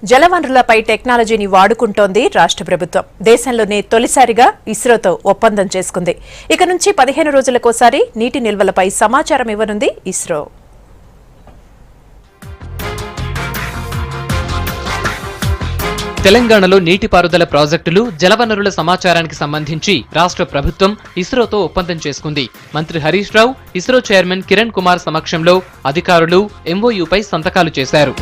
జలవనరులపై టెక్నాలజీని వాడుకుంటోంది రాష్ట్ర ప్రభుత్వం. దేశంలోనే తొలిసారిగా ఇస్రోతో ఒప్పందం చేసుకుంది. ఇక నుంచి 15 రోజులకోసారి నీటి నిల్వలపై సమాచారం ఇవ్వనుంది ఇస్రో. తెలంగాణలో నీటిపారుదల ప్రాజెక్టులు, జలవనరుల సమాచారానికి సంబంధించి రాష్ట్ర ప్రభుత్వం ఇస్రోతో ఒప్పందం చేసుకుంది. మంత్రి హరీష్ రావు, ఇస్రో చైర్మన్ కిరణ్ కుమార్ సమక్షంలో అధికారులు ఎంఓయూపై సంతకాలు చేశారు.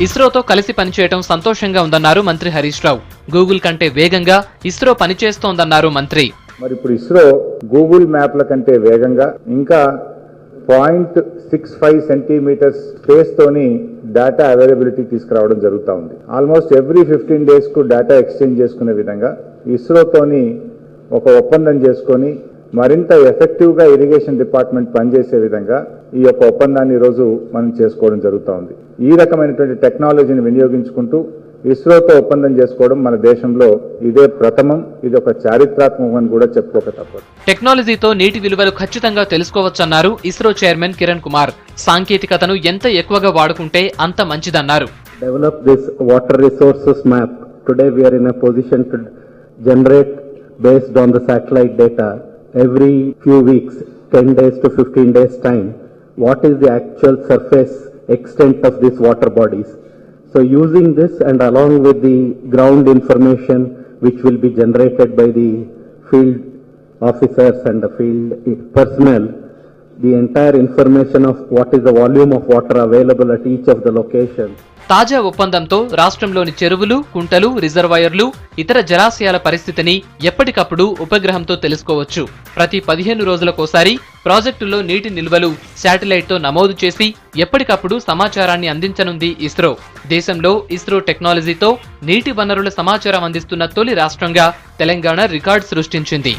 ఇస్రోతో కలిసి పనిచేయడం సంతోషంగా ఉందన్నారు మంత్రి హరీష్ రావు. గూగుల్ కంటే వేగంగా ఇస్రో పనిచేస్తోందన్నారు మంత్రి. మరి ఇప్పుడు ఇస్రో గూగుల్ మ్యాప్ల కంటే వేగంగా ఇంకా 0.65 సెంటీమీటర్స్ స్పేస్ తోని డేటా అవైలబిలిటీ తీసుకురావడం జరుగుతూ ఉంది. ఆల్మోస్ట్ ఎవ్రీ 15 days కు డేటా ఎక్స్చేంజ్ చేసుకునే విధంగా ఇస్రోతోని ఒక ఒప్పందం చేసుకొని మరింత ఎఫెక్టివ్ గా ఇరిగేషన్ డిపార్ట్మెంట్ పనిచేసే విధంగా ఈ యొక్క ఒప్పందాన్ని ఈరోజు మనం చేసుకోవడం జరుగుతూ ఉంది. ఈ రకమైనటువంటి టెక్నాలజీని వినియోగించుకుంటూ ఇస్రోతో ఒప్పందం చేసుకోవడం మన దేశంలో ఇదే ప్రథమం. ఇది ఒక చారిత్రాత్మకం అని కూడా చెప్పుకోక తప్పదు. టెక్నాలజీతో నీటి విలువలు ఖచ్చితంగా తెలుసుకోవచ్చన్నారు ఇస్రో చైర్మన్ కిరణ్ కుమార్. సాంకేతికతను ఎంత ఎక్కువగా వాడుకుంటే అంత మంచిదన్నారు. Develop this water resources map. Today we are in a position to generate based on the satellite data every few weeks, 10 days to 15 days time, what is the actual surface extent of these water bodies. So using this and along with the ground information which will be generated by the field officers and the field personnel, the entire information of what is the volume of water available at each of the locations. తాజా ఒప్పందంతో రాష్ట్రంలోని చెరువులు, కుంటలు, రిజర్వాయర్లు, ఇతర జలాశయాల పరిస్థితిని ఎప్పటికప్పుడు ఉపగ్రహంతో తెలుసుకోవచ్చు. ప్రతి 15 రోజులకోసారి ప్రాజెక్టుల్లో నీటి నిల్వలు శాటిలైట్తో నమోదు చేసి ఎప్పటికప్పుడు సమాచారాన్ని అందించనుంది ఇస్రో. దేశంలో ఇస్రో టెక్నాలజీతో నీటి వనరుల సమాచారం అందిస్తున్న తొలి రాష్ట్రంగా తెలంగాణ రికార్డు సృష్టించింది.